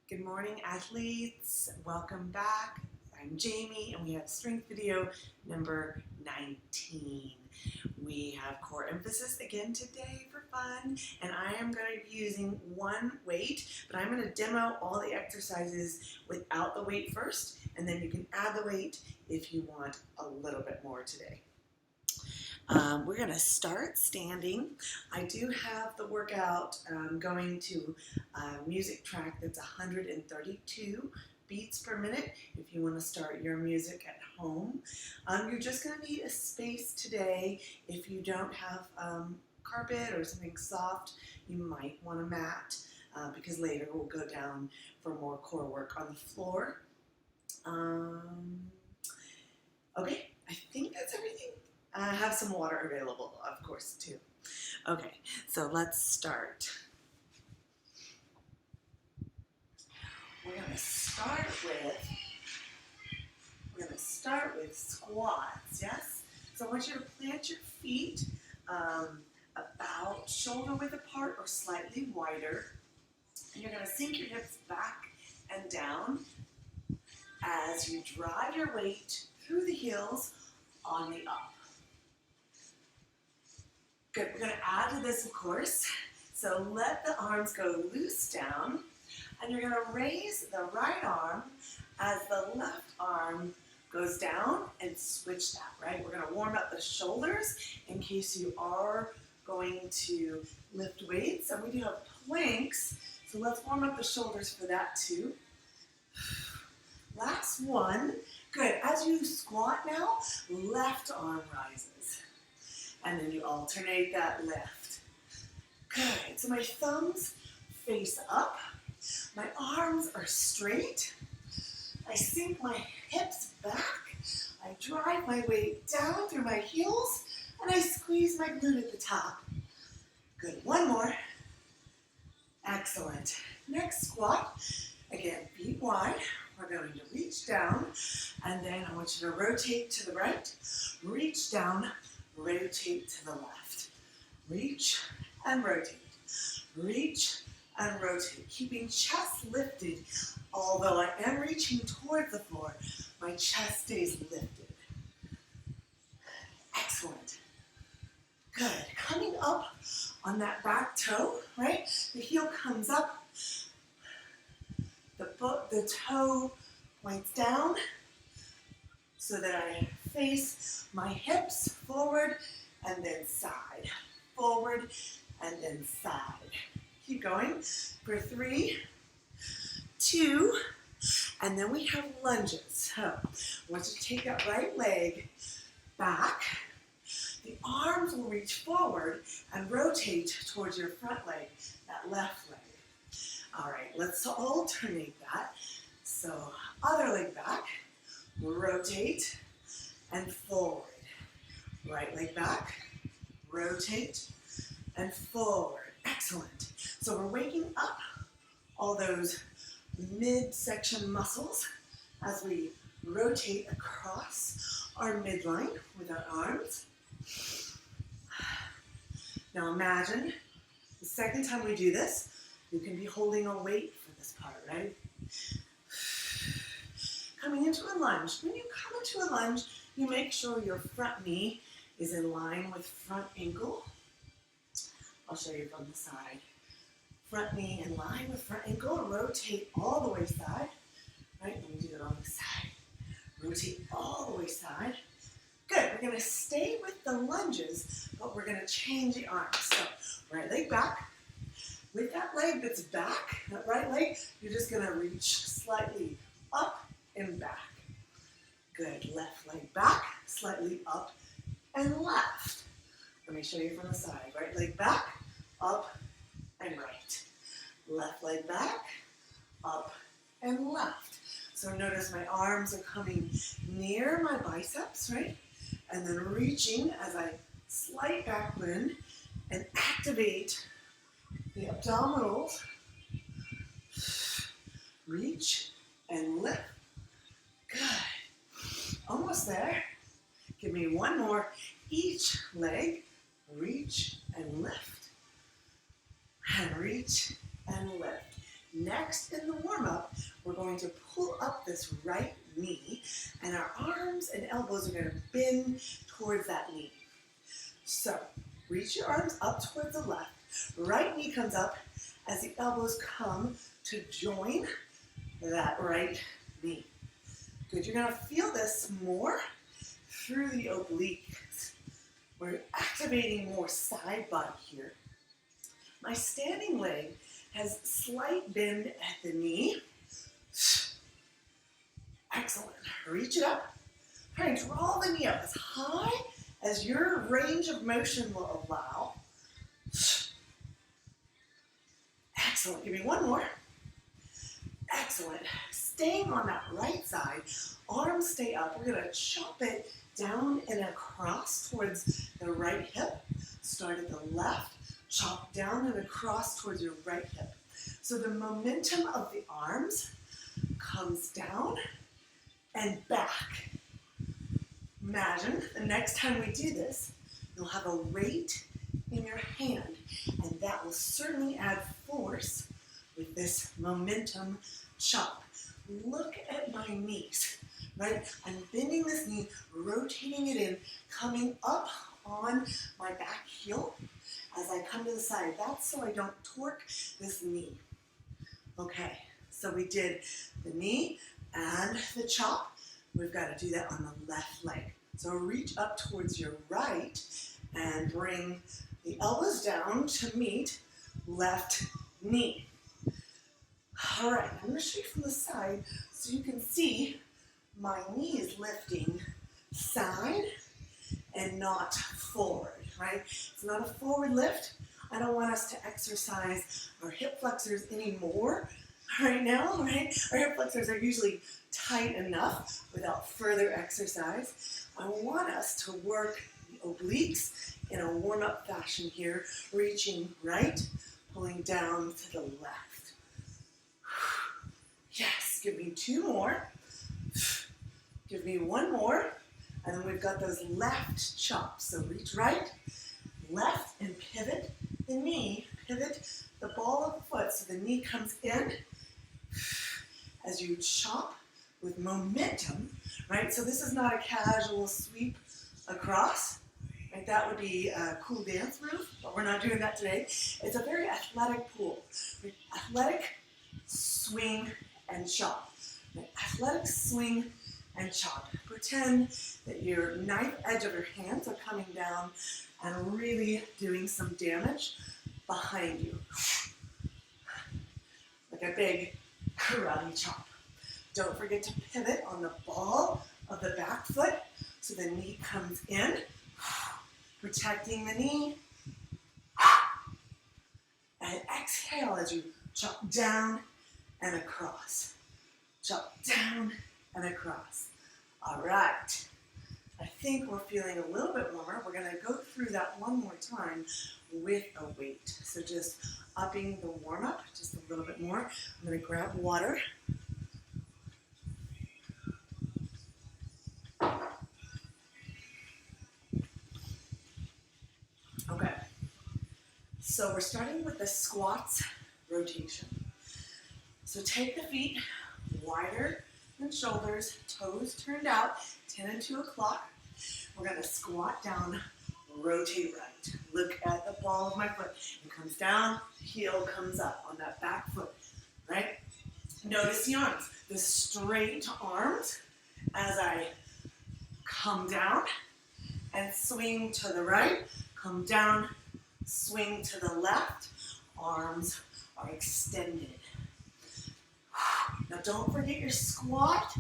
Good morning, athletes. Welcome back. I'm Jamie, and we have strength video number 19. We have core emphasis again today for fun, and I am going to be using one weight, but I'm going to demo all the exercises without the weight first, and then you can add the weight if you want a little bit more today. We're going to start standing. I do have the workout going to a music track that's 132 beats per minute if you want to start your music at home. You're just going to need a space today. If you don't have carpet or something soft, you might want a mat because later we'll go down for more core work on the floor. Okay, I think that's everything. I have some water available, of course, too. Okay, so let's start. We're going to start with squats, yes? So I want you to plant your feet about shoulder width apart or slightly wider. And you're going to sink your hips back and down as you drive your weight through the heels on the up. Good, we're going to add to this, of course. So let the arms go loose down, and you're going to raise the right arm as the left arm goes down and switch that, right? We're going to warm up the shoulders in case you are going to lift weights. And we do have planks, so let's warm up the shoulders for that too. Last one. Good, as you squat now, left arm rises. And then you alternate that lift. Good, so my thumbs face up. My arms are straight. I sink my hips back. I drive my weight down through my heels. And I squeeze my glute at the top. Good, one more. Excellent. Next squat. Again, feet wide. We're going to reach down. And then I want you to rotate to the right. Reach down. Rotate to the left. Reach and rotate. Reach and rotate. Keeping chest lifted. Although I am reaching towards the floor, my chest stays lifted. Excellent. Good. Coming up on that back toe, right? The heel comes up. The toe points down so that I face my hips forward and then side. Forward and then side. Keep going for 3, 2, and then we have lunges. So I want you to take that right leg back. The arms will reach forward and rotate towards your front leg, that left leg. All right, let's alternate that. So other leg back, rotate and forward. Right leg back, rotate and forward. Excellent. So we're waking up all those midsection muscles as we rotate across our midline with our arms. Now imagine the second time we do this, you can be holding a weight for this part, right? Coming into a lunge. When you come into a lunge, you make sure your front knee is in line with front ankle. I'll show you from the side. Front knee in line with front ankle. Rotate all the way side. Right? Let me do it on the side. Rotate all the way side. Good. We're going to stay with the lunges, but we're going to change the arms. So right leg back. With that leg that's back, that right leg, you're just going to reach slightly up and back. Good. Left leg back, slightly up and left. Let me show you from the side. Right leg back, up and right. Left leg back, up and left. So notice my arms are coming near my biceps, right? And then reaching as I slight back bend and activate the abdominals. Reach and lift. Good. Almost there. Give me one more. Each leg. Reach and lift. And reach and lift. Next, in the warm-up, we're going to pull up this right knee, and our arms and elbows are going to bend towards that knee. So, reach your arms up towards the left. Right knee comes up as the elbows come to join that right knee. Good, you're going to feel this more through the obliques. We're activating more side body here. My standing leg has slight bend at the knee. Excellent. Reach it up. Try and draw the knee up as high as your range of motion will allow. Excellent. Give me one more. Excellent. Staying on that right side, arms stay up. We're going to chop it down and across towards the right hip. Start at the left, chop down and across towards your right hip. So the momentum of the arms comes down and back. Imagine the next time we do this, you'll have a weight in your hand, and that will certainly add force with this momentum chop. Look at my knees, right? I'm bending this knee, rotating it in, coming up on my back heel as I come to the side. That's so I don't torque this knee. Okay, so we did the knee and the chop. We've got to do that on the left leg. So reach up towards your right and bring the elbows down to meet left knee. All right, I'm going to show you from the side so you can see my knee is lifting side and not forward, right? It's not a forward lift. I don't want us to exercise our hip flexors anymore right now, right? Our hip flexors are usually tight enough without further exercise. I want us to work the obliques in a warm-up fashion here, reaching right, pulling down to the left. Yes, give me two more. Give me one more. And then we've got those left chops. So reach right, left, and pivot the knee. Pivot the ball of the foot so the knee comes in as you chop with momentum, right? So this is not a casual sweep across. Right? That would be a cool dance move, but we're not doing that today. It's a very athletic pull. Athletic swing and chop. Athletic swing and chop. Pretend that your knife edge of your hands are coming down and really doing some damage behind you. Like a big karate chop. Don't forget to pivot on the ball of the back foot so the knee comes in, protecting the knee. And exhale as you chop down and across. Chop down and across. All right. I think we're feeling a little bit warmer. We're going to go through that one more time with a weight. So just upping the warm-up just a little bit more. I'm going to grab water. Okay. So we're starting with the squats rotation. So take the feet wider than shoulders, toes turned out, 10 and 2 o'clock. We're going to squat down, rotate right. Look at the ball of my foot. It comes down, heel comes up on that back foot, right? Notice the arms, the straight arms as I come down and swing to the right, come down, swing to the left, arms are extended. Now don't forget your squat,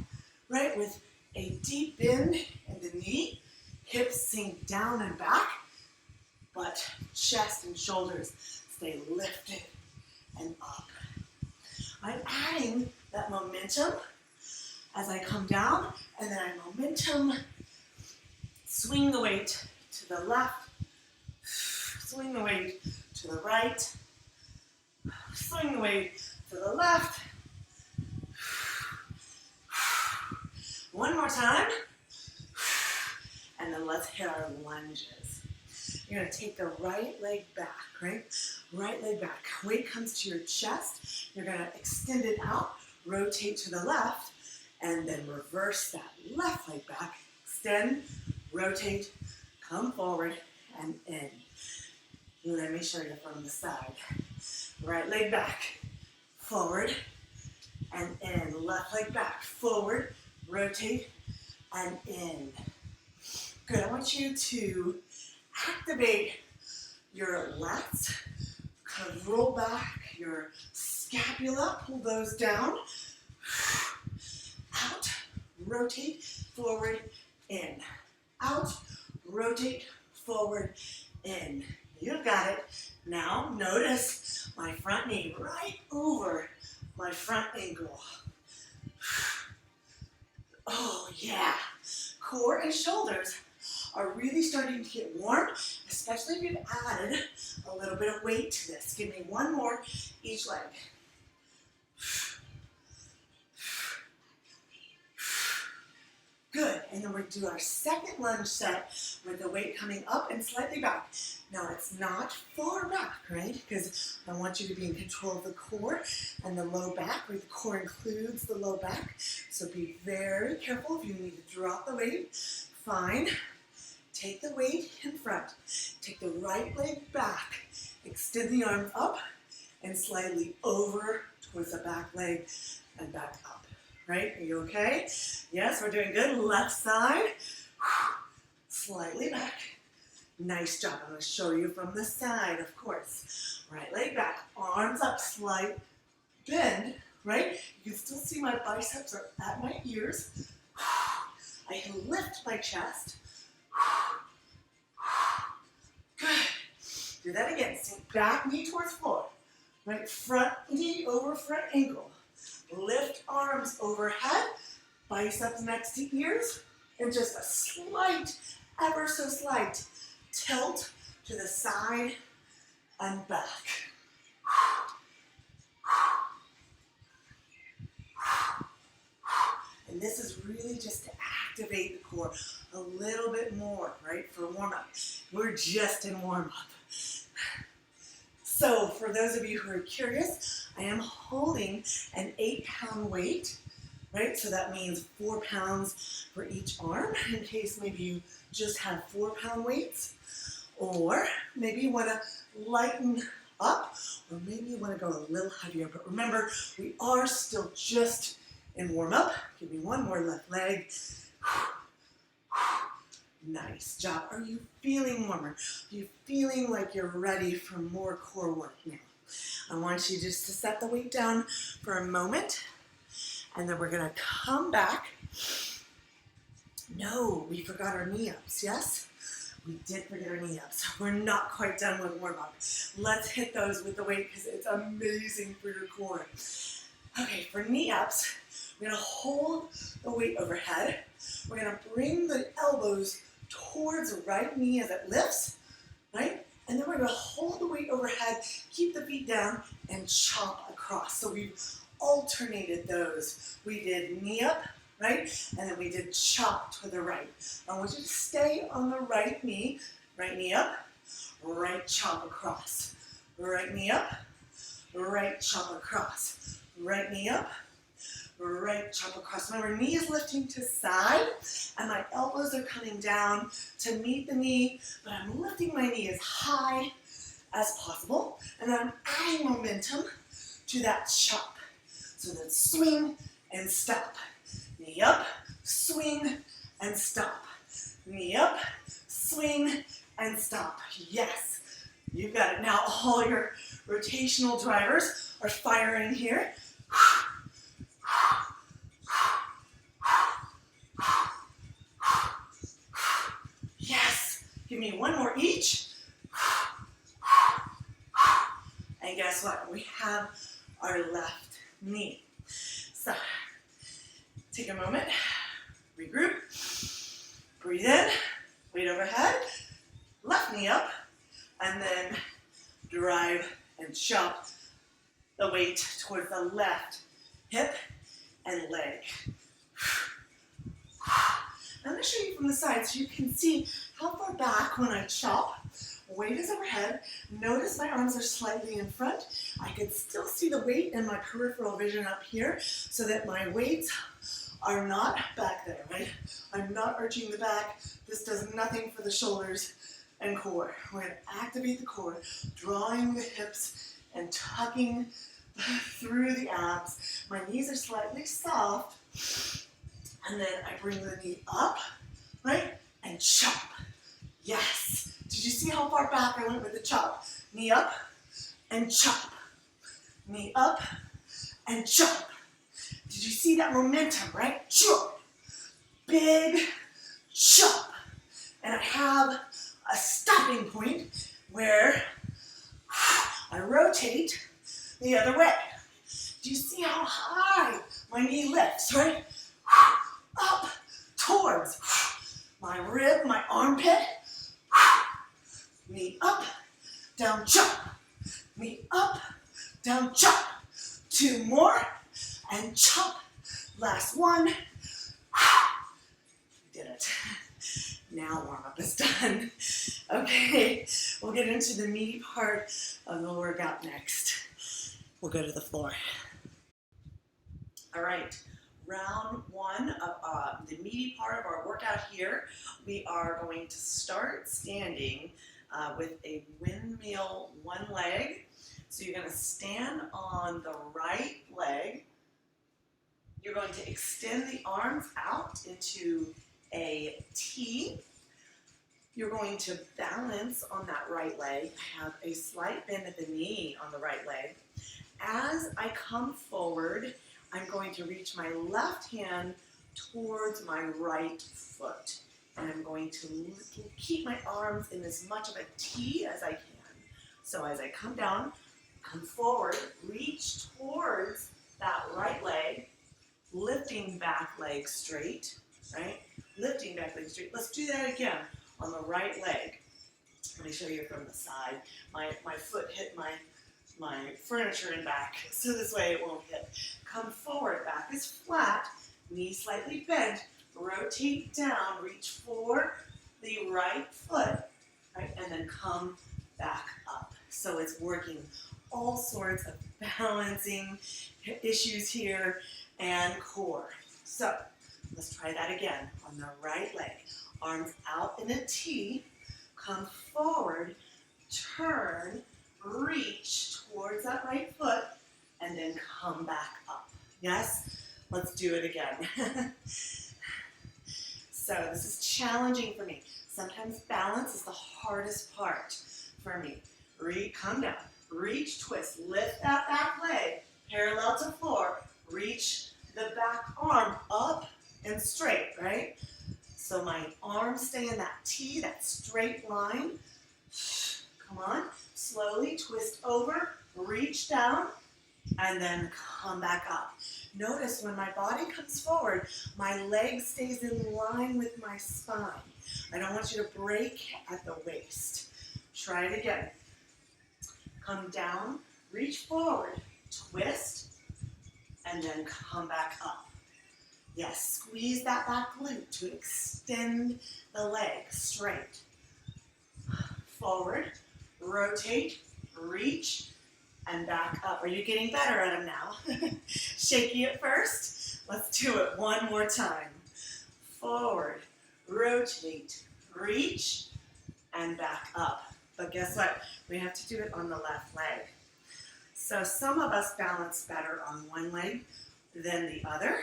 right, with a deep bend in the knee, hips sink down and back, but chest and shoulders stay lifted and up. I'm adding that momentum as I come down, and then I momentum, swing the weight to the left, swing the weight to the right, swing the weight to the left. One more time, and then let's hit our lunges. you're going to take the right leg back, right? Right leg back. Weight comes to your chest. You're going to extend it out, rotate to the left, and then reverse that left leg back. Extend, rotate, come forward, and in. Let me show you from the side. Right leg back, forward, and in. Left leg back, forward, rotate, and in. Good, I want you to activate your lats, kind of roll back your scapula, pull those down, out, rotate, forward, in, out, rotate, forward, in. You got it. Now notice my front knee right over my front ankle. Oh yeah, core and shoulders are really starting to get warm, especially if you've added a little bit of weight to this. Give me one more each leg. Good, and then we're going to do our second lunge set with the weight coming up and slightly back. Now it's not far back, right? Because I want you to be in control of the core and the low back, right? The core includes the low back. So be very careful if you need to drop the weight. Fine. Take the weight in front. Take the right leg back. Extend the arms up and slightly over towards the back leg and back up. Right? Are you okay? Yes, we're doing good. Left side. Slightly back. Nice job. I'm going to show you from the side, of course. Right leg back. Arms up. Slight bend. Right? You can still see my biceps are at my ears. I can lift my chest. Good. Do that again. Sink back knee towards floor. Right? Front knee over front ankle. Lift arms overhead, biceps next to ears, and just a slight, ever so slight tilt to the side and back. And this is really just to activate the core a little bit more, right, for warm-up. We're just in warm-up. So for those of you who are curious, I am holding an 8-pound weight, right? So that means 4 pounds for each arm in case maybe you just have 4-pound weights, or maybe you want to lighten up, or maybe you want to go a little heavier. But remember, we are still just in warm-up. Give me one more left leg. Nice job. Are you feeling warmer? Are you feeling like you're ready for more core work now? I want you just to set the weight down for a moment, and then we're going to come back. No, we forgot our knee-ups, yes? We did forget our knee-ups. We're not quite done with warm-up. Let's hit those with the weight because it's amazing for your core. Okay, for knee-ups, we're going to hold the weight overhead. We're going to bring the elbows towards the right knee as it lifts, right? And then we're going to hold the weight overhead, keep the feet down, and chop across. So we've alternated those. We did knee up, right? And then we did chop to the right. I want you to stay on the right knee up, right chop across. Right knee up, right chop across. Right knee up, right chop across. Remember, knee is lifting to side, and my elbows are coming down to meet the knee, but I'm lifting my knee as high as possible, and then I'm adding momentum to that chop. So then swing and stop. Knee up, swing and stop. Knee up, swing and stop. Yes, you got it. Now all your rotational drivers are firing here. Yes, give me one more each. And guess what? We have our left knee. So, take a moment, regroup, breathe in, weight overhead, left knee up, and then drive and chop the weight towards the left hip and leg. I'm going to show you from the side so you can see how far back when I chop, weight is overhead. Notice my arms are slightly in front. I could still see the weight in my peripheral vision up here so that my weights are not back there, right? I'm not arching the back. This does nothing for the shoulders and core. We're going to activate the core, drawing the hips and tucking through the abs. My knees are slightly soft. And then I bring the knee up, right? And chop. Yes. Did you see how far back I went with the chop? Knee up and chop. Knee up and chop. Did you see that momentum, right? Chop. Big chop. And I have a stopping point where I rotate the other way. Do you see how high my knee lifts, right? Up towards my rib, my armpit. Knee up, down, chop. Knee up, down, chop. 2 more, and chop. Last one. Did it. Now warm-up is done. Okay, we'll get into the meaty part of the workout next. We'll go to the floor. All right, round 1 of the meaty part of our workout here. We are going to start standing with a windmill one leg. So you're going to stand on the right leg. You're going to extend the arms out into a T. You're going to balance on that right leg, have a slight bend at the knee on the right leg. As I come forward, I'm going to reach my left hand towards my right foot. And I'm going to keep my arms in as much of a T as I can. So as I come down, come forward, reach towards that right leg, lifting back leg straight, right? Lifting back leg straight. Let's do that again on the right leg. Let me show you from the side. My foot hit my furniture and back, so this way it won't hit. Come forward, back is flat, knee slightly bent, rotate down, reach for the right foot, right, and then come back up. So it's working all sorts of balancing issues here and core. So let's try that again on the right leg. Arms out in a T, come forward, turn, reach towards that right foot, and then come back up. Yes? Let's do it again. So this is challenging for me. Sometimes balance is the hardest part for me. Come down, reach, twist, lift that back leg, parallel to floor, reach the back arm up and straight, right? So my arms stay in that T, that straight line. Come on, slowly twist over, reach down, and then come back up. Notice when my body comes forward, my leg stays in line with my spine. I don't want you to break at the waist. Try it again. Come down, reach forward, twist, and then come back up. Yes, squeeze that back glute to extend the leg straight. Forward, rotate, reach, and back up. Are you getting better at them now? Shaky at first? Let's do it one more time. Forward, rotate, reach, and back up. But guess what? We have to do it on the left leg. So some of us balance better on one leg than the other.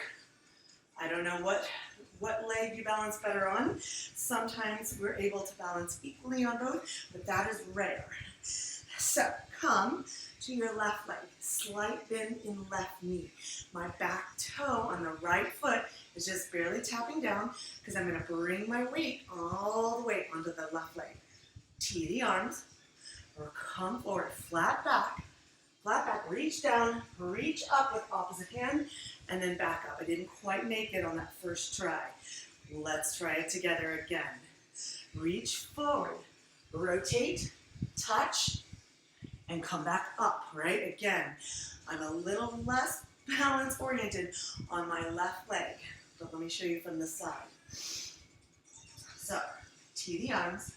I don't know what leg you balance better on. Sometimes we're able to balance equally on both, but that is rare. So come to your left leg, slight bend in left knee. My back toe on the right foot is just barely tapping down because I'm going to bring my weight all the way onto the left leg. Tee the arms, or come forward, flat back, reach down, reach up with opposite hand, and then back up. I didn't quite make it on that first try. Let's try it together again. Reach forward, rotate, touch, and come back up, right? Again, I'm a little less balance oriented on my left leg, but let me show you from the side. So, tee the arms,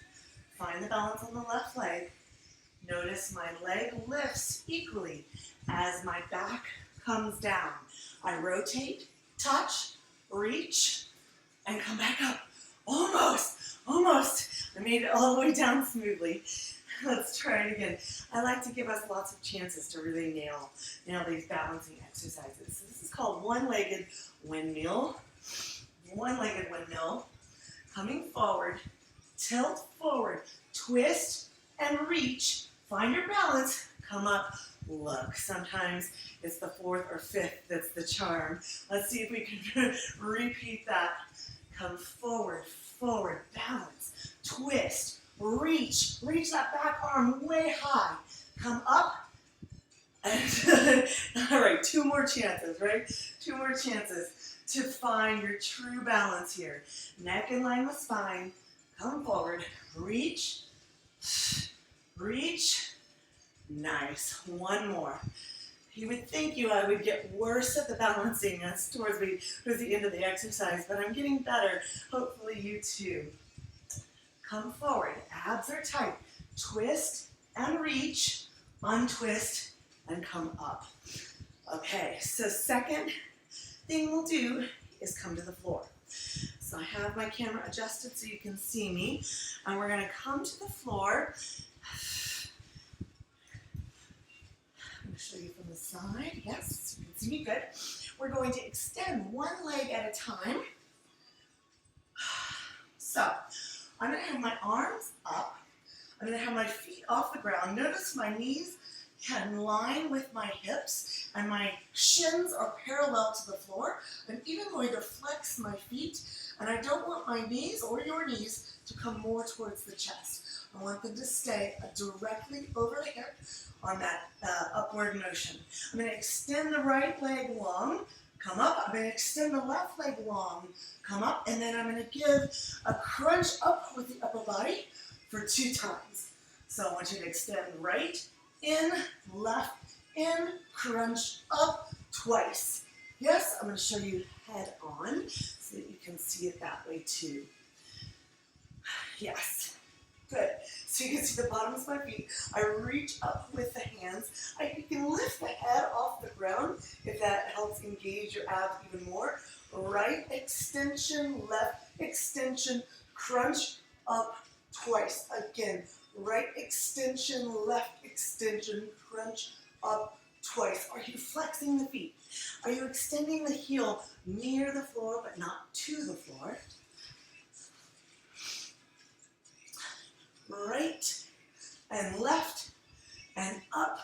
Find the balance on the left leg. Notice my leg lifts equally as my back comes down. I rotate, touch, reach, and come back up. Almost, almost. I made it all the way down smoothly. Let's try it again. I like to give us lots of chances to really nail these balancing exercises. So this is called one-legged windmill. One-legged windmill. Coming forward, tilt forward, twist and reach. Find your balance, come up. Look, sometimes it's the fourth or fifth that's the charm. Let's see if we can repeat that. Come forward, forward, balance, twist, reach that back arm way high. Come up. And all right, two more chances, right? Two more chances to find your true balance here. Neck in line with spine. Come forward, reach, reach. Nice. One more. You would think I would get worse at the balancing towards the end of the exercise, but I'm getting better. Hopefully you too. Come forward. Abs are tight. Twist and reach. Untwist and come up. Okay, so second thing we'll do is come to the floor. So I have my camera adjusted so you can see me, and we're going to come to the floor. I'm going to show you from the side. Yes, you can see me good. We're going to extend one leg at a time. So I'm going to have my arms up. I'm going to have my feet off the ground. Notice my knees in line with my hips, and my shins are parallel to the floor. I'm even going to flex my feet, and I don't want my knees or your knees to come more towards the chest. I want them to stay directly over the hip on that upward motion. I'm going to extend the right leg long, come up. I'm going to extend the left leg long, come up, and then I'm going to give a crunch up with the upper body for 2 times. So I want you to extend right, in, left, in, crunch up twice. Yes, I'm going to show you head on so that you can see it that way too. Yes. Good. So you can see the bottoms of my feet. I reach up with the hands. You can lift the head off the ground if that helps engage your abs even more. Right extension, left extension, crunch up twice. Again, right extension, left extension, crunch up twice. Are you flexing the feet? Are you extending the heel near the floor but not to the floor? Right and left and up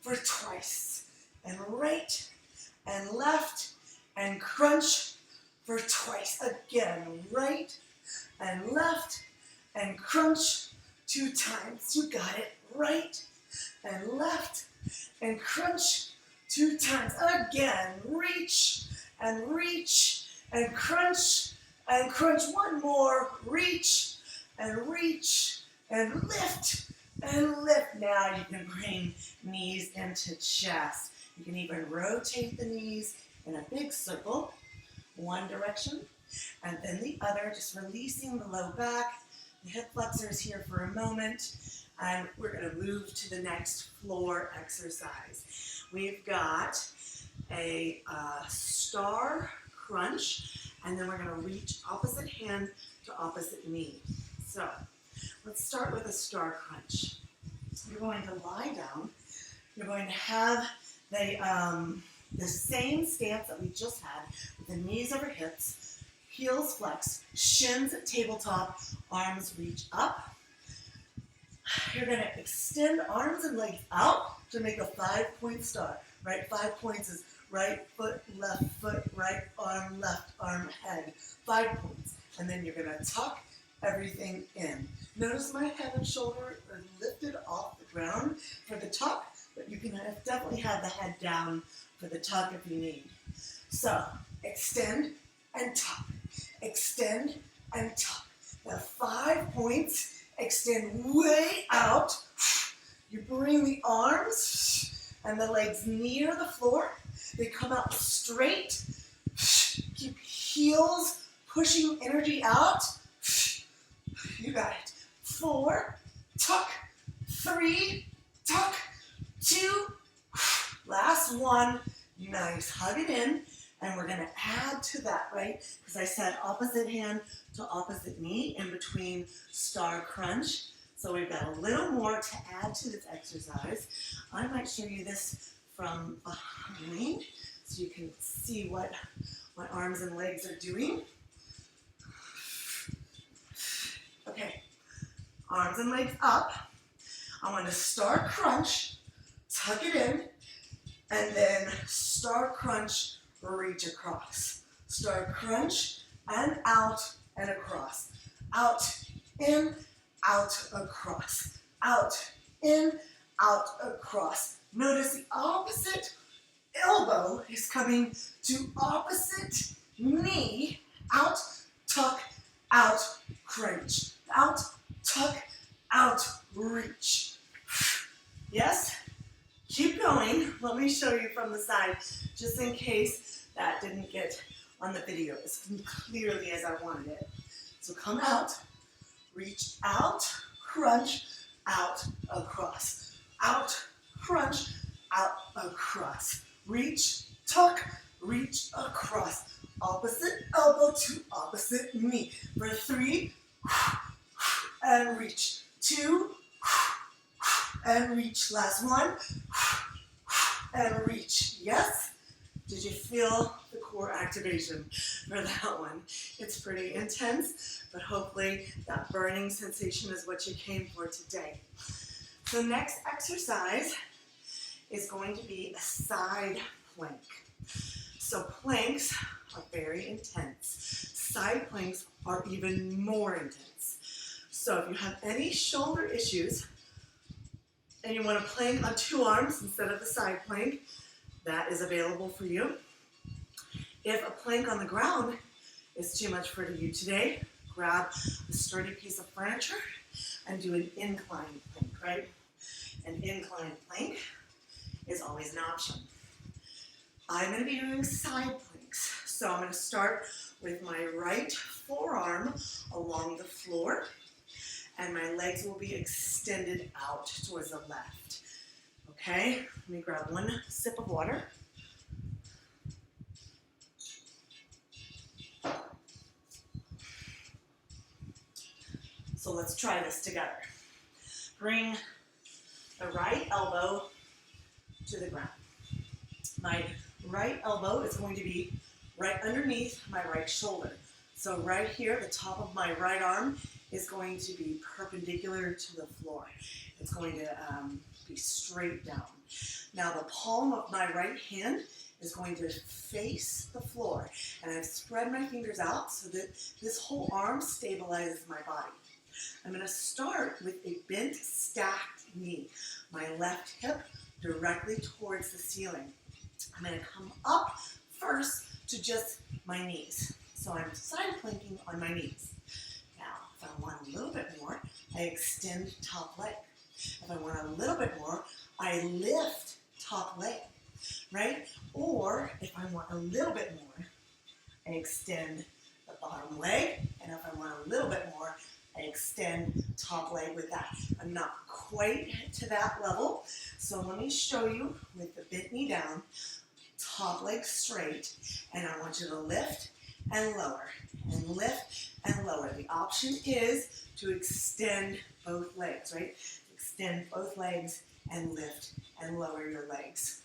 for twice. And right and left and crunch for twice. Again, right and left and crunch 2 times. You got it. Right and left and crunch 2 times. Again, reach and crunch and crunch. One more. Reach and lift and lift. Now you can bring knees into chest. You can even rotate the knees in a big circle, one direction and then the other, just releasing the low back. The hip flexors here for a moment, and we're going to move to the next floor exercise. We've got a star crunch, and then we're going to reach opposite hand to opposite knee. So let's start with a star crunch. You're going to lie down. You're going to have the same stance that we just had, with the knees over hips, heels flexed, shins at tabletop, arms reach up. You're going to extend arms and legs out to make a 5-point star, right? 5 points is right foot, right arm, left arm, head. 5 points. And then you're going to tuck everything in. Notice my head and shoulder are lifted off the ground for the tuck, but you can definitely have the head down for the tuck if you need. So extend and tuck. Extend and tuck. Now 5 points. Extend way out. You bring the arms and the legs near the floor. They come out straight. Keep heels pushing energy out. You got it. 4, tuck, 3, tuck, 2, last one, nice, hug it in, and we're gonna add to that, right? Because I said opposite hand to opposite knee in between star crunch. So we've got a little more to add to this exercise. I might show you this from behind so you can see what my arms and legs are doing. Okay, arms and legs up. I want to star crunch, tuck it in, and then star crunch, reach across. Star crunch, and out and across. Out, in, out, across. Out, in, out, across. Notice the opposite elbow is coming to opposite knee. Out, tuck, out, crunch. Out, tuck, out, reach. Yes? Keep going. Let me show you from the side, just in case that didn't get on the video as clearly as I wanted it. So come out, reach out, crunch, out, across. Out, crunch, out, across. Reach, tuck, reach, across. Opposite elbow to opposite knee. For 3, and reach. 2, and reach. Last one, and reach. Yes? Did you feel the core activation for that one? It's pretty intense, but hopefully that burning sensation is what you came for today. So next exercise is going to be a side plank. So planks are very intense. Side planks are even more intense. So if you have any shoulder issues and you want to plank on 2 arms instead of the side plank, that is available for you. If a plank on the ground is too much for you today, grab a sturdy piece of furniture and do an incline plank, right? An incline plank is always an option. I'm going to be doing side planks. So I'm going to start with my right forearm along the floor, and my legs will be extended out towards the left. Okay, let me grab one sip of water. So let's try this together. Bring the right elbow to the ground. My right elbow is going to be right underneath my right shoulder. So right here, the top of my right arm is going to be perpendicular to the floor. It's going to be straight down. Now the palm of my right hand is going to face the floor, and I've spread my fingers out so that this whole arm stabilizes my body. I'm going to start with a bent, stacked knee. My left hip directly towards the ceiling. I'm going to come up first to just my knees. So I'm side planking on my knees. Now, if I want a little bit more, I extend top leg. If I want a little bit more, I lift top leg, right? Or if I want a little bit more, I extend the bottom leg. And if I want a little bit more, I extend top leg with that. I'm not quite to that level. So let me show you with the bent knee down, top leg straight, and I want you to lift and lower, and lift and lower. The option is to extend both legs, right? Extend both legs and lift and lower your legs.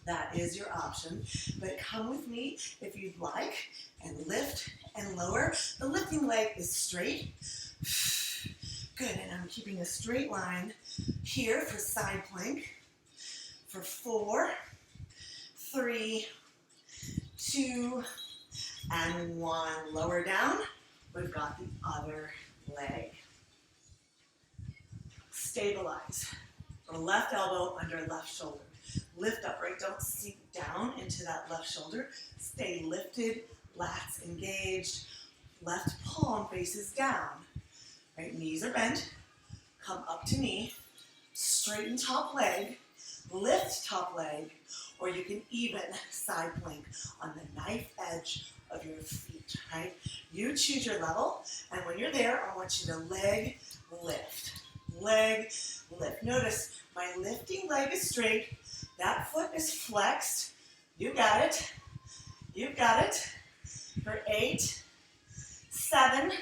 That is your option, but come with me if you'd like, and lift and lower. The lifting leg is straight. Good, and I'm keeping a straight line here for side plank. For 4, 3, 2, and 1. Lower down. We've got the other leg. Stabilize. The left elbow under left shoulder. Lift up, right? Don't sink down into that left shoulder. Stay lifted, lats engaged. Left palm faces down. Right, knees are bent. Come up to knee. Straighten top leg. Lift top leg. Or you can even side plank on the knife edge of your feet, right? You choose your level, and when you're there, I want you to leg, lift. Leg, lift. Notice my lifting leg is straight. That foot is flexed. You got it. You got it. For 8, 7,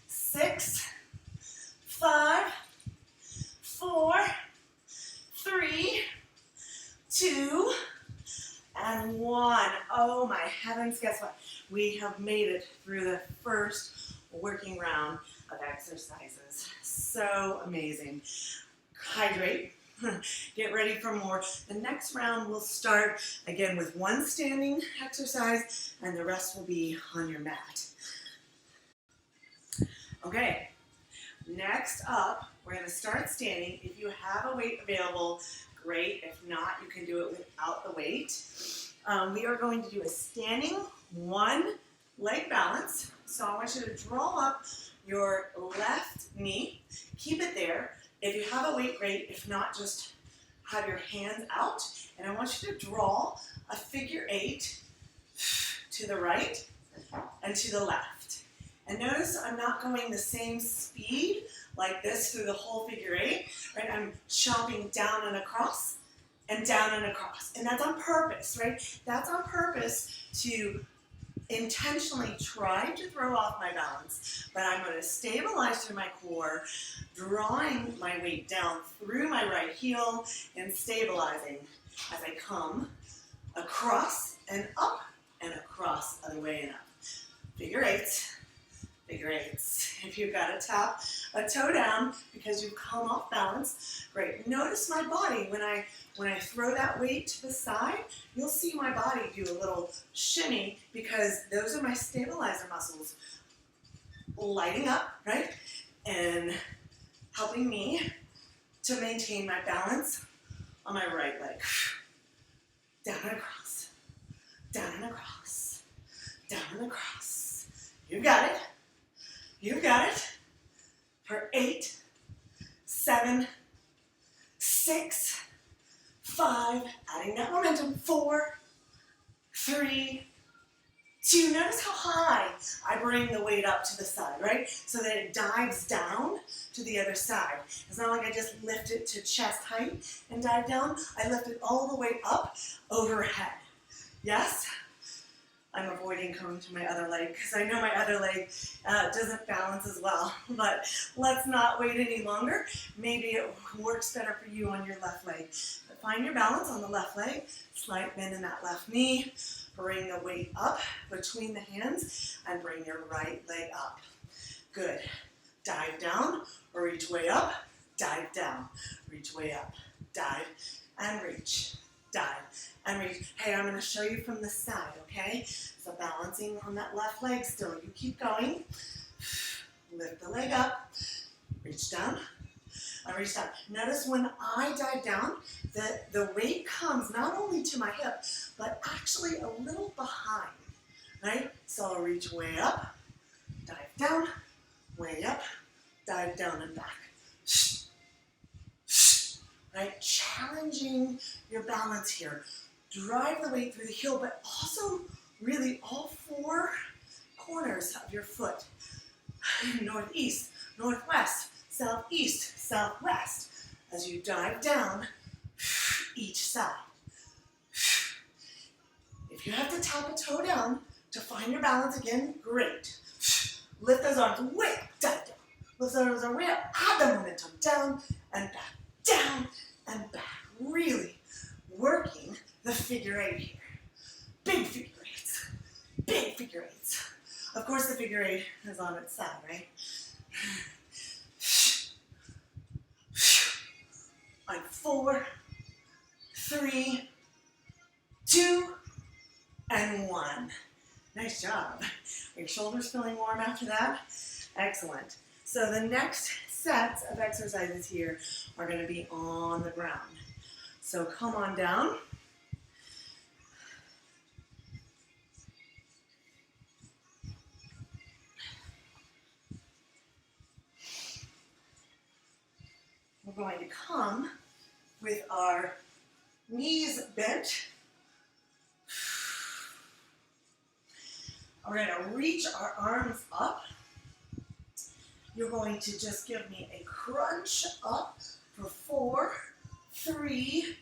6, 5, 4, 3, 2, and 1. Oh my heavens, guess what? We have made it through the first working round of exercises. So amazing. Hydrate. Get ready for more. The next round will start again with one standing exercise and the rest will be on your mat. Okay, next up, we're going to start standing. If you have a weight available, great. If not, you can do it without the weight. We are going to do a standing one leg balance. So I want you to draw up your left knee. Keep it there. If you have a weight, great. If not, just have your hands out. And I want you to draw a figure 8 to the right and to the left. And notice I'm not going the same speed like this through the whole figure 8. Right? I'm chopping down and across and down and across. And that's on purpose, right? That's on purpose to intentionally try to throw off my balance, but I'm going to stabilize through my core, drawing my weight down through my right heel and stabilizing as I come across and up and across, other way and up. Figure 8s, figure 8s. If you've got to tap a toe down because you've come off balance, great. Notice my body when I throw that weight to the side, you'll see my body do a little shimmy because those are my stabilizer muscles lighting up, right? And helping me to maintain my balance on my right leg. Down and across, down and across, down and across. You got it. You got it. For 8, 7, 6, 5, adding that momentum, 4, 3, 2. Notice how high I bring the weight up to the side, right? So that it dives down to the other side. It's not like I just lift it to chest height and dive down. I lift it all the way up overhead. Yes? I'm avoiding coming to my other leg because I know my other leg doesn't balance as well. But let's not wait any longer. Maybe it works better for you on your left leg. But find your balance on the left leg. Slight bend in that left knee. Bring the weight up between the hands and bring your right leg up. Good. Dive down or reach way up. Dive down. Reach way up. Dive and reach. Dive and reach. Hey, I'm going to show you from the side, okay? So balancing on that left leg still. You keep going. Lift the leg up. Reach down. I reach down. Notice when I dive down, the weight comes not only to my hip, but actually a little behind, right? So I'll reach way up, dive down, way up, dive down and back. Right? Challenging your balance here. Drive the weight through the heel, but also really all 4 corners of your foot. Northeast, northwest, southeast, southwest. As you dive down each side. If you have to tap a toe down to find your balance again, great. Lift those arms way up, dive down. Lift those arms way up, add the momentum, down and back, down and back. Really working the figure 8 here. Big figure 8s, big figure 8s. Of course the figure 8 is on its side, right? On 4, 3, 2, and 1. Nice job. Are your shoulders feeling warm after that? Excellent. So the next sets of exercises here are going to be on the ground. So come on down. We're going to come with our knees bent. We're going to reach our arms up. you're going to just give me a crunch up for 4, 3,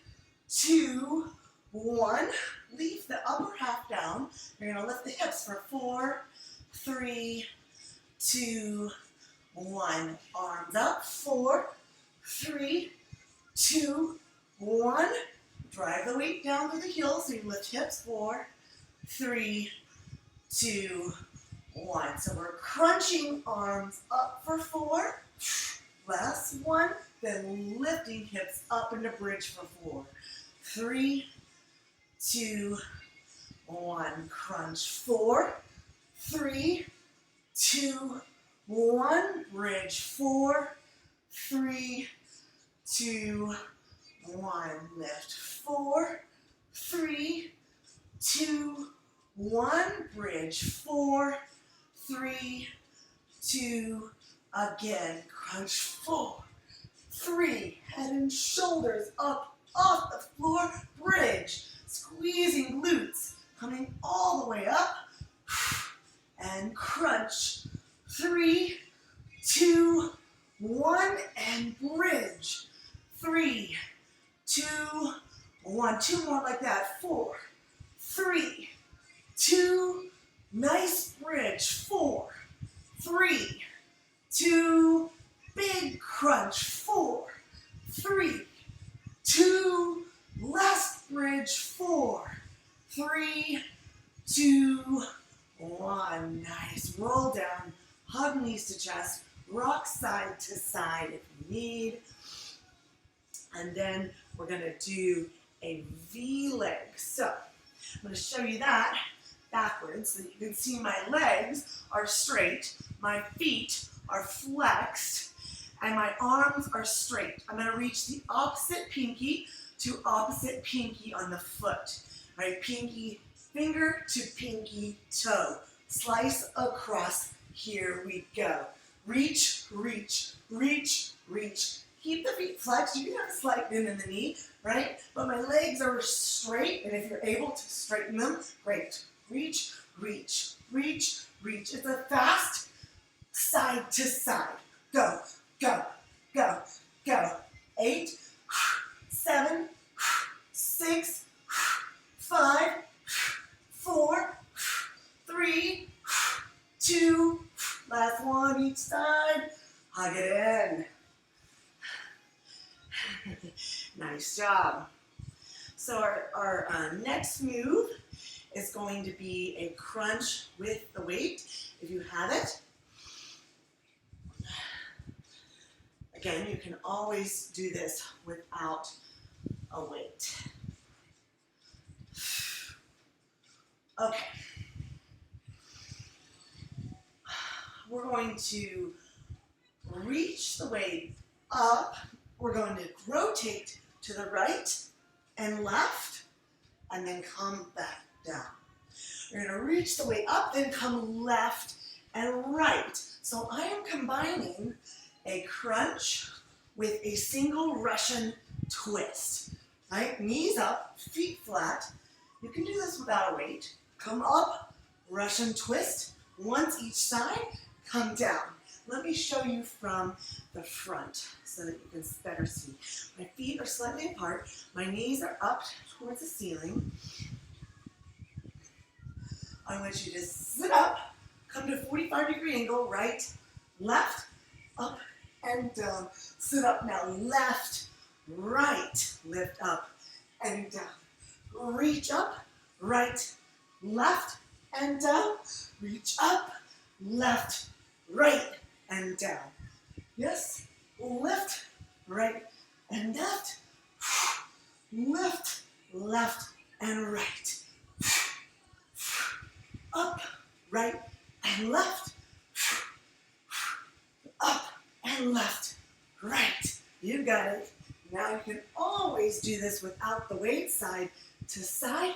2, 1. Leave the upper half down. You're going to lift the hips for 4, 3, 2, 1. Arms up. 4, 3, 2, 1. Drive the weight down through the heels so you lift hips. 4, 3, 2, 1. So we're crunching arms up for 4. Last one. Then lifting hips up into bridge for 4. 3, 2, 1. Crunch. 4, 3, 2, 1. Bridge. 4, 3, 2, 1. Lift. 4, 3, 2, 1. Bridge. 4, 3, 2. Again. Crunch. 4, 3. Head and shoulders up off the floor. Bridge. Squeezing glutes. Coming all the way up. And crunch. 3, 2, 1. And bridge. 3, 2, 1. 2 more like that. 4, 3, 2. Nice bridge. 4, 3, 2. Big crunch. 4, 3, 2. Last bridge. 4, 3, 2, 1. Nice. Roll down. Hug knees to chest. Rock side to side if you need. And then we're going to do a V leg. So I'm going to show you that backwards so that you can see my legs are straight, my feet are flexed, and my arms are straight. I'm going to reach the opposite pinky to opposite pinky on the foot. Right, pinky finger to pinky toe. Slice across. Here we go. Reach, reach, reach, reach. Keep the feet flexed. You can have a slight bend in the knee, right? But my legs are straight, and if you're able to straighten them, great. Reach, reach, reach, reach. It's a fast side to side. Go, go, go, go. 8, 7, 6, 5, 4, 3, 2. Last one each side. Hug it in. Nice job. So our next move is going to be a crunch with the weight, if you have it. Again, you can always do this without a weight. Okay. We're going to reach the weight up. We're going to rotate to the right and left, and then come back down. You're going to reach the weight up, then come left and right. So I am combining a crunch with a single Russian twist. Right? Knees up, feet flat. You can do this without a weight. Come up, Russian twist, once each side, come down. Let me show you from the front so that you can better see. My feet are slightly apart. My knees are up towards the ceiling. I want you to sit up, come to a 45-degree angle, right, left, up, and down. Sit up now, left, right, lift up, and down. Reach up, right, left, and down. Reach up, left, right, and down. Yes, lift, right, and left. Lift, left, and right. Up, right, and left. Up, and left, right. You got it. Now you can always do this without the weight, side to side,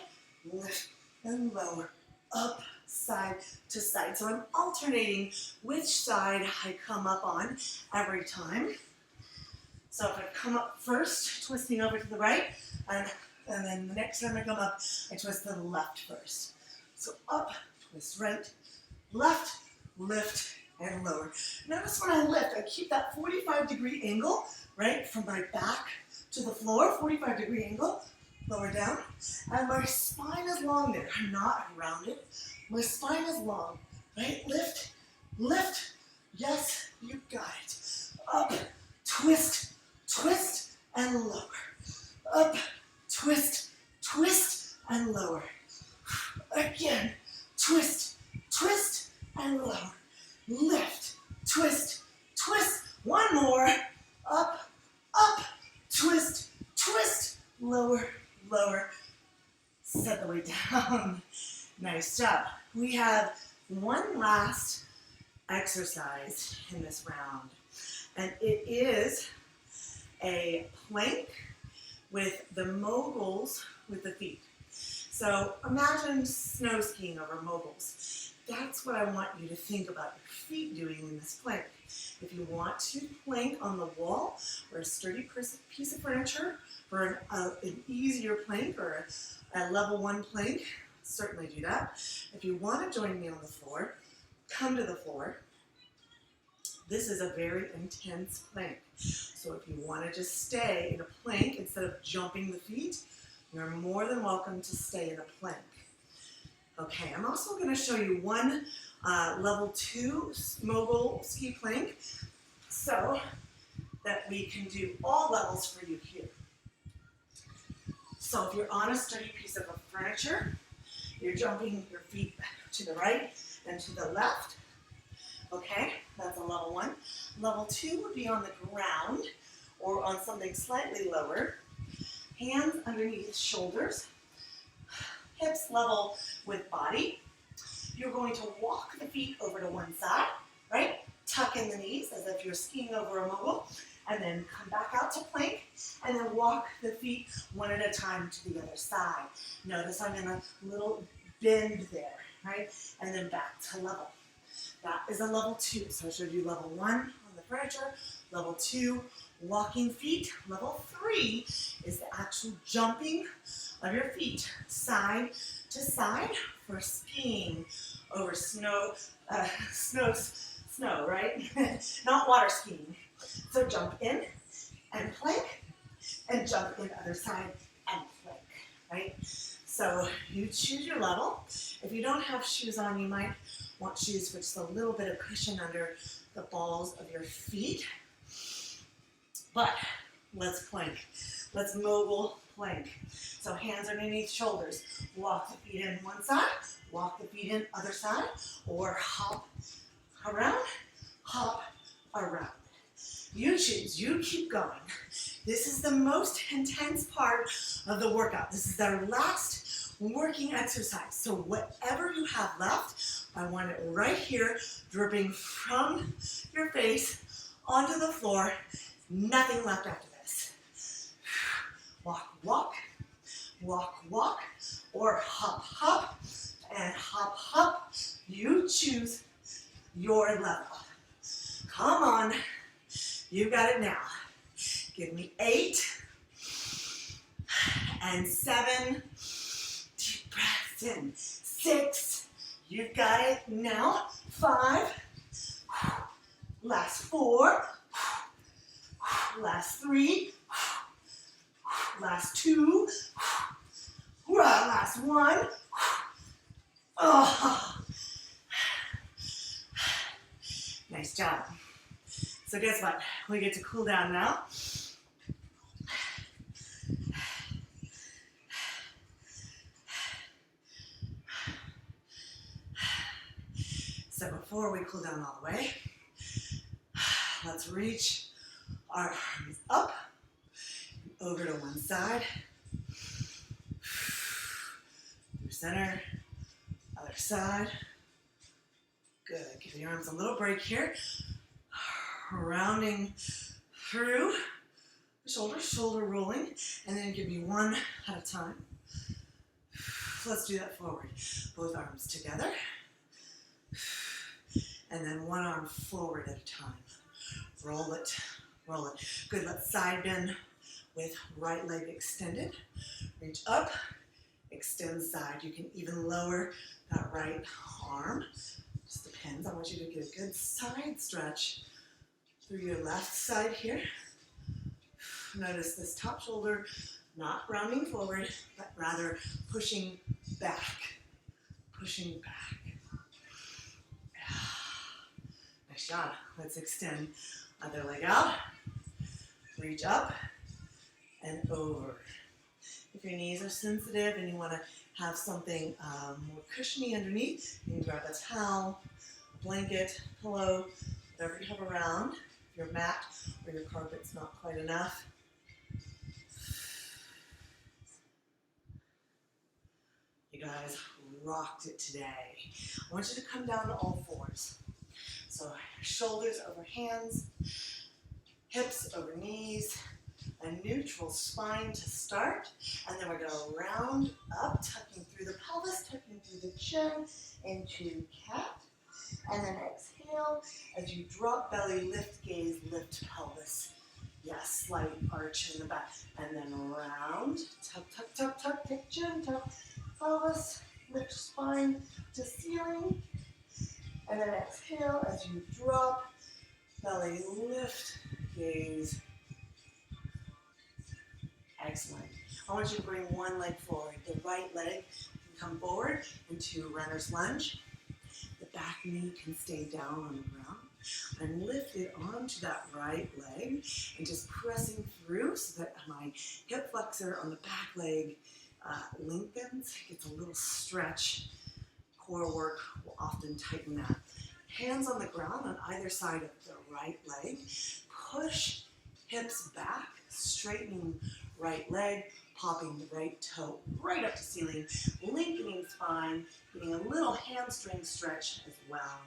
lift and lower, up, side to side. So I'm alternating which side I come up on every time. So if I come up first, twisting over to the right, and then the next time I come up, I twist to the left first. So up, twist right, left, lift, and lower. Notice when I lift, I keep that 45-degree angle, right, from my back to the floor, 45-degree angle, lower down, and my spine is long there. I'm not rounded. My spine is long, right? Lift, lift. Yes, you got it. Up, twist, twist, and lower. Up, twist, twist, and lower. Again, twist, twist, and lower. Lift, twist, twist. One more. Up, up, twist, twist, lower, lower. Set the weight down. Nice job. We have one last exercise in this round, and it is a plank with the moguls with the feet. So imagine snow skiing over moguls. That's what I want you to think about your feet doing in this plank. If you want to plank on the wall or a sturdy piece of furniture for an easier plank or a level 1 plank, certainly do that. If you want to join me on the floor, come to the floor. This is a very intense plank. So if you want to just stay in a plank instead of jumping the feet, you're more than welcome to stay in a plank. Okay, I'm also going to show you one level 2 mogul ski plank so that we can do all levels for you here. So if you're on a sturdy piece of furniture, you're jumping your feet to the right and to the left. Okay, that's a level 1. Level 2 would be on the ground or on something slightly lower. Hands underneath shoulders, hips level with body. You're going to walk the feet over to one side, right? Tuck in the knees as if you're skiing over a mogul, and then come back out to plank, and then walk the feet one at a time to the other side. Notice I'm in a little bend there, right? And then back to level. That is a level 2. So I showed you level 1 on the furniture, level 2, walking feet. Level 3 is the actual jumping of your feet side to side for skiing over snow, right? Not water skiing. So jump in and plank, and jump in other side and plank, right? So you choose your level. If you don't have shoes on, you might want shoes with just a little bit of cushion under the balls of your feet. But let's plank. Let's mogul plank. So hands underneath shoulders. Walk the feet in one side, walk the feet in other side, or hop around, hop around. You choose, you keep going. This is the most intense part of the workout. This is our last working exercise. So whatever you have left, I want it right here, dripping from your face onto the floor. Nothing left after this. Walk, walk, walk, walk, or hop, hop, and hop, hop. You choose your level. Come on, you got it now. Give me 8 and 7. Deep breaths in. 6. You've got it now. 5. Last 4. Last 3. Last 2. Last 1. Oh. Nice job. So guess what? We get to cool down now. So before we cool down all the way, let's reach our arms up, over to one side, through center, other side. Good. Give your arms a little break here. Rounding through the shoulders, shoulder rolling, and then give me one at a time. Let's do that forward. Both arms together, and then one arm forward at a time. Roll it, roll it. Good, let's side bend with right leg extended. Reach up, extend side. You can even lower that right arm. Just depends. I want you to get a good side stretch through your left side here. Notice this top shoulder not rounding forward, but rather pushing back. Pushing back. Nice job. Let's extend other leg out. Reach up and over. If your knees are sensitive and you want to have something more cushiony underneath, you can grab a towel, a blanket, pillow, whatever you have around. If your mat or your carpet's not quite enough. You guys rocked it today. I want you to come down to all fours. So shoulders over hands, hips over knees, a neutral spine to start, and then we're going to round up, tucking through the pelvis, tucking through the chin into cat, and then exhale as you drop belly, lift gaze, lift pelvis. Yes, slight arch in the back, and then round, tuck, tuck, tuck, tuck, take chin, tuck, pelvis, lift spine to ceiling, and then exhale as you drop, belly lift, gaze. Excellent. I want you to bring one leg forward. The right leg can come forward into runner's lunge. The back knee can stay down on the ground. I'm lifted onto that right leg and just pressing through so that my hip flexor on the back leg lengthens, gets a little stretch. Core work will often tighten that. Hands on the ground on either side of the right leg. Push hips back, straightening right leg, popping the right toe right up to ceiling, lengthening spine, getting a little hamstring stretch as well.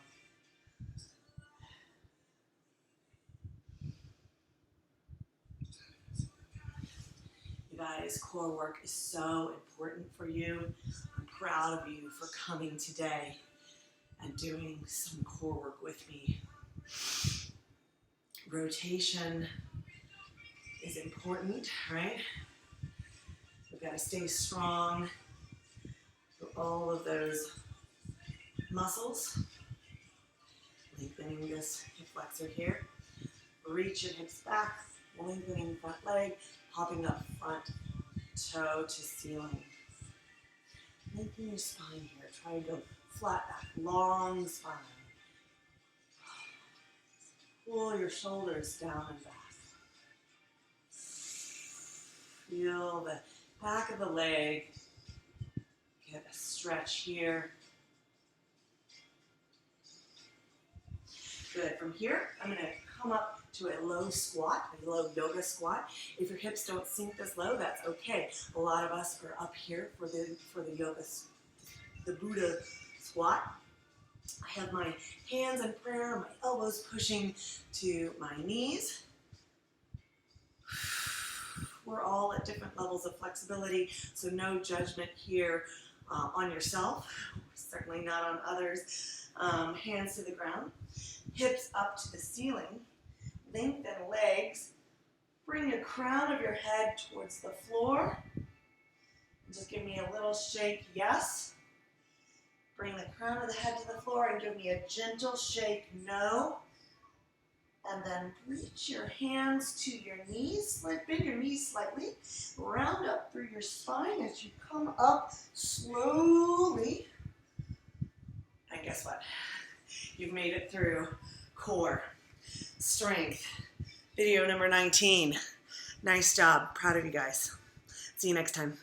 You guys, core work is so important for you. I'm proud of you for coming today and doing some core work with me. Rotation is important, right? We've got to stay strong for all of those muscles. Lengthening this hip flexor here. Reach your hips back, lengthening front leg, popping up front toe to ceiling. Lengthen your spine here. Try to go flat back, long spine. Pull your shoulders down and back. Feel the back of the leg. Get a stretch here. Good. From here, I'm going to come up to a low squat, a low yoga squat. If your hips don't sink this low, that's okay. A lot of us are up here for the yoga, the Buddha squat. I have my hands in prayer, my elbows pushing to my knees. We're all at different levels of flexibility, so no judgment here on yourself, certainly not on others. Hands to the ground, hips up to the ceiling, lengthen legs, bring your crown of your head towards the floor. Just give me a little shake, yes. Bring the crown of the head to the floor and give me a gentle shake, no. And then reach your hands to your knees, bend your knees slightly, round up through your spine as you come up slowly. And guess what? You've made it through core, strength, video number 19. Nice job. Proud of you guys. See you next time.